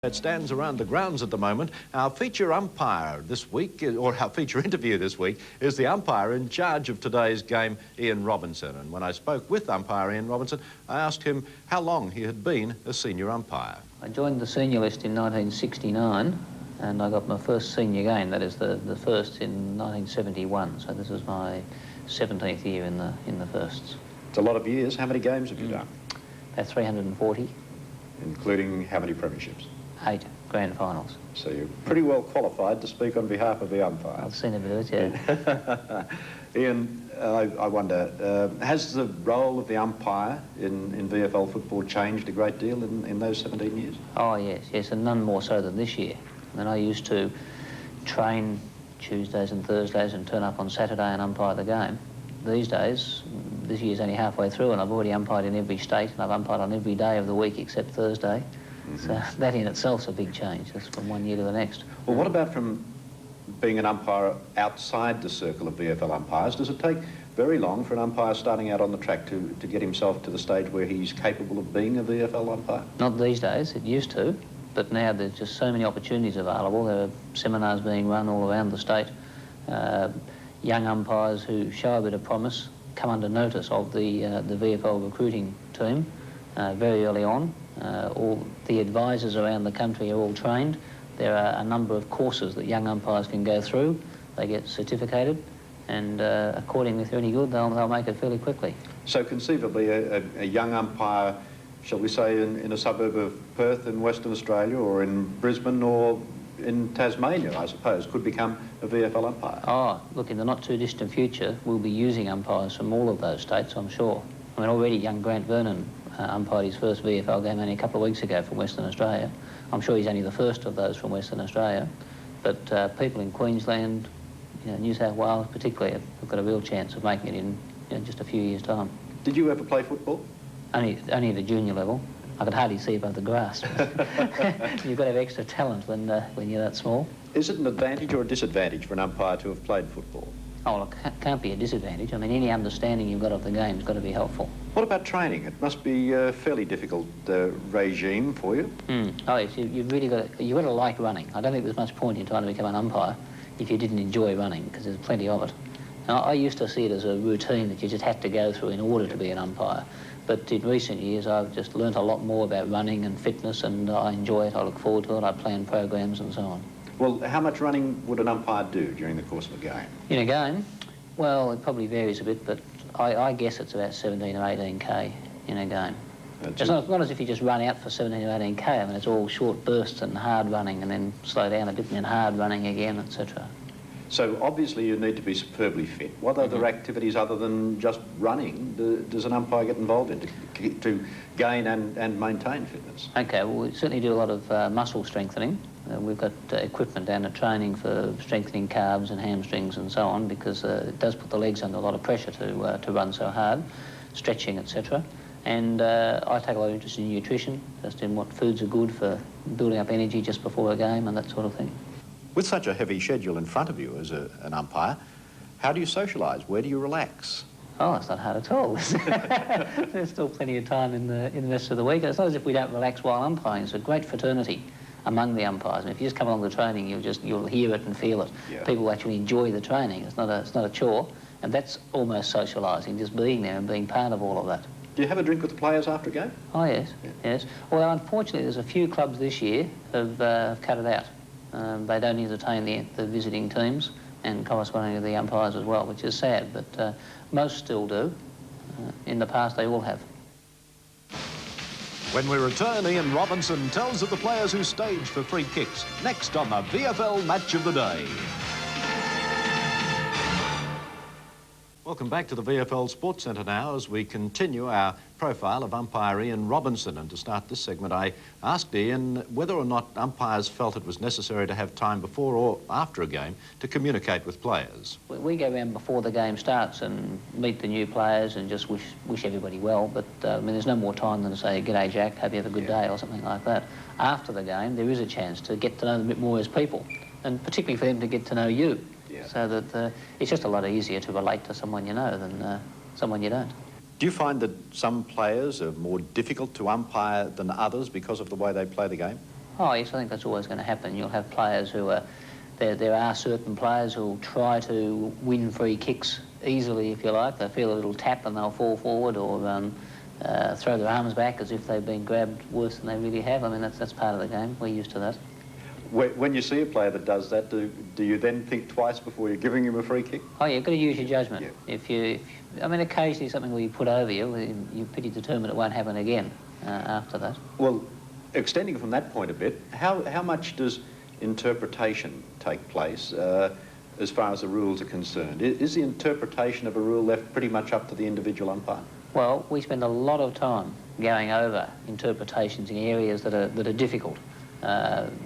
It stands around the grounds at the moment. Our feature umpire this week, or our feature interview this week, is the umpire in charge of today's game, Ian Robinson. And when I spoke with umpire Ian Robinson, I asked him how long he had been a senior umpire. I joined the senior list in 1969, and I got my first senior game, that is the first in 1971. So this is my 17th year in the firsts. It's a lot of years. How many games have you done? About 340. Including how many premierships? 8 grand finals. So you're pretty well qualified to speak on behalf of the umpire. I've seen a bit of it, yeah. Ian, I wonder, has the role of the umpire in VFL football changed a great deal in those 17 years? Oh, yes, and none more so than this year. I mean, I used to train Tuesdays and Thursdays and turn up on Saturday and umpire the game. These days, this year's only halfway through and I've already umpired in every state and I've umpired on every day of the week except Thursday. So that in itself's a big change. That's from one year to the next. Well, what about from being an umpire outside the circle of VFL umpires? Does it take very long for an umpire starting out on the track to get himself to the stage where he's capable of being a VFL umpire? Not these days. It used to. But now there's just so many opportunities available. There are seminars being run all around the state. Young umpires who show a bit of promise come under notice of the VFL recruiting team very early on. All the advisors around the country are all trained. There are a number of courses that young umpires can go through. They get certificated, and accordingly, if they're any good, they'll make it fairly quickly. So conceivably, a young umpire, shall we say, in a suburb of Perth in Western Australia, or in Brisbane, or in Tasmania, I suppose, could become a VFL umpire? Oh, look, in the not-too-distant future, we'll be using umpires from all of those states, I'm sure. I mean, already young Grant Vernon umpired his first VFL game only a couple of weeks ago from Western Australia. I'm sure he's only the first of those from Western Australia. But people in Queensland, New South Wales particularly, have got a real chance of making it in just a few years' time. Did you ever play football? Only at a junior level. I could hardly see above the grass. You've got to have extra talent when you're that small. Is it an advantage or a disadvantage for an umpire to have played football? Oh, look, it can't be a disadvantage. I mean, any understanding you've got of the game's got to be helpful. What about training? It must be a fairly difficult regime for you. Oh, yes, you've really got to like running. I don't think there's much point in trying to become an umpire if you didn't enjoy running, because there's plenty of it. Now, I used to see it as a routine that you just had to go through in order to be an umpire. But in recent years, I've just learnt a lot more about running and fitness, and I enjoy it. I look forward to it. I plan programs and so on. Well, how much running would an umpire do during the course of a game? In a game? Well, it probably varies a bit, but I guess it's about 17 or 18k in a game. It's not as if you just run out for 17 or 18k. I mean, it's all short bursts and hard running, and then slow down a bit and then hard running again, etc. So obviously you need to be superbly fit. What other activities other than just running does an umpire get involved in to gain and maintain fitness? Okay, well, we certainly do a lot of muscle strengthening. We've got equipment down at training for strengthening calves and hamstrings and so on, because it does put the legs under a lot of pressure to run so hard, stretching, etc. And I take a lot of interest in nutrition, just in what foods are good for building up energy just before a game and that sort of thing. With such a heavy schedule in front of you as an umpire, how do you socialise? Where do you relax? Oh, it's not hard at all. There's still plenty of time in the rest of the week. It's not as if we don't relax while umpiring. It's a great fraternity among the umpires. And if you just come along the training, you'll hear it and feel it. Yeah. People actually enjoy the training. It's not a chore, and that's almost socialising, just being there and being part of all of that. Do you have a drink with the players after a game? Oh, yes, yes. Well, unfortunately, there's a few clubs this year have cut it out. They don't entertain the visiting teams, and corresponding to the umpires as well, which is sad, but most still do. In the past, they all have. When we return, Ian Robinson tells of the players who staged for free kicks. Next on the VFL Match of the Day. Welcome back to the VFL Sports Centre now as we continue our profile of umpire Ian Robinson. And to start this segment, I asked Ian whether or not umpires felt it was necessary to have time before or after a game to communicate with players. We go around before the game starts and meet the new players and just wish everybody well. But, I mean, there's no more time than to say, "G'day, Jack, hope you have a good day," or something like that. After the game, there is a chance to get to know them a bit more as people, and particularly for them to get to know you. So that it's just a lot easier to relate to someone you know than someone you don't. Do you find that some players are more difficult to umpire than others because of the way they play the game? Oh, yes, I think that's always going to happen. You'll have players who are... There are certain players who will try to win free kicks easily, if you like. They feel a little tap and they'll fall forward or throw their arms back as if they've been grabbed worse than they really have. I mean, that's part of the game. We're used to that. When you see a player that does that, do you then think twice before you're giving him a free kick? Oh, yeah, you've got to use your judgment. Yeah. I mean, occasionally something will be put over you, you're pretty determined it won't happen again after that. Well, extending from that point a bit, how much does interpretation take place as far as the rules are concerned? Is the interpretation of a rule left pretty much up to the individual umpire? Well, we spend a lot of time going over interpretations in areas that are difficult.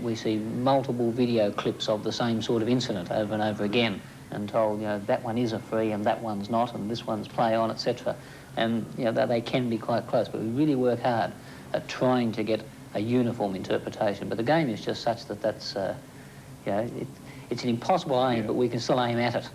We see multiple video clips of the same sort of incident over and over again and told, you know, that one is a free and that one's not and this one's play on, etc. And, you know, they can be quite close, but we really work hard at trying to get a uniform interpretation. But the game is just such that that's, you know, it's an impossible aim, but we can still aim at it.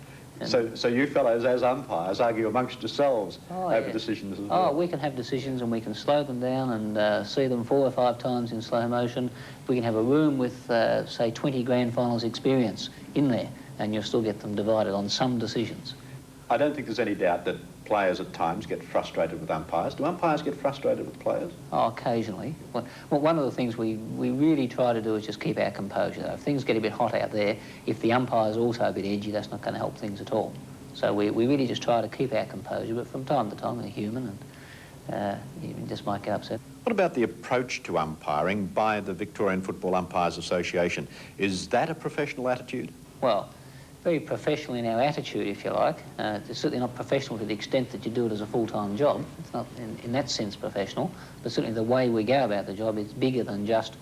So you fellows, as umpires, argue amongst yourselves over decisions as well? Oh, we can have decisions and we can slow them down and see them 4 or 5 times in slow motion. We can have a room with, say, 20 grand finals experience in there, and you'll still get them divided on some decisions. I don't think there's any doubt that players at times get frustrated with umpires. Do umpires get frustrated with players? Oh, occasionally. Well, one of the things we really try to do is just keep our composure. If things get a bit hot out there, if the umpire's also a bit edgy, that's not going to help things at all. So we really just try to keep our composure, but from time to time we're human and you just might get upset. What about the approach to umpiring by the Victorian Football Umpires Association? Is that a professional attitude? Well, very professional in our attitude, if you like. It's certainly not professional to the extent that you do it as a full-time job. It's not in that sense professional, but certainly the way we go about the job is bigger than just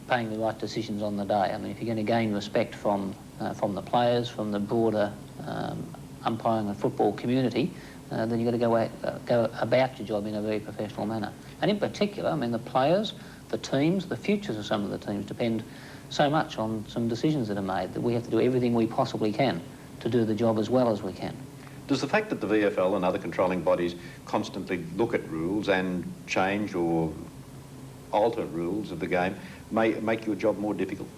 paying the right decisions on the day. I mean, if you're going to gain respect from the players, from the broader umpiring and football community, then you've got to go about your job in a very professional manner. And in particular, I mean, the players, the teams, the futures of some of the teams depend so much on some decisions that are made that we have to do everything we possibly can to do the job as well as we can. Does the fact that the VFL and other controlling bodies constantly look at rules and change or alter rules of the game make your job more difficult?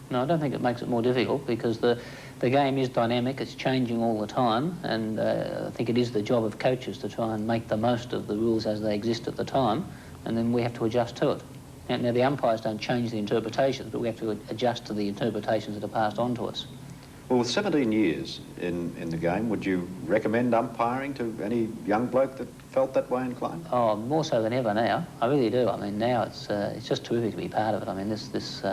No, I don't think it makes it more difficult because the game is dynamic, it's changing all the time, and I think it is the job of coaches to try and make the most of the rules as they exist at the time, and then we have to adjust to it. Now, the umpires don't change the interpretations, but we have to adjust to the interpretations that are passed on to us. Well, with 17 years in the game, would you recommend umpiring to any young bloke that felt that way inclined? Oh, more so than ever now. I really do. I mean, now it's just terrific to be part of it. I mean, this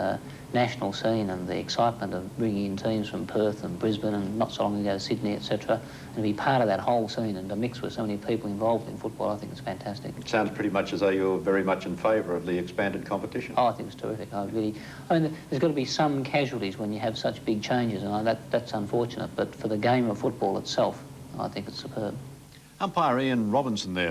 national scene and the excitement of bringing in teams from Perth and Brisbane and not so long ago Sydney, etc., and to be part of that whole scene and to mix with so many people involved in football, I think it's fantastic. It sounds pretty much as though you're very much in favour of the expanded competition. Oh, I think it's terrific. I mean, there's got to be some casualties when you have such big changes, and that's unfortunate, but for the game of football itself, I think it's superb. Umpire Ian Robinson there.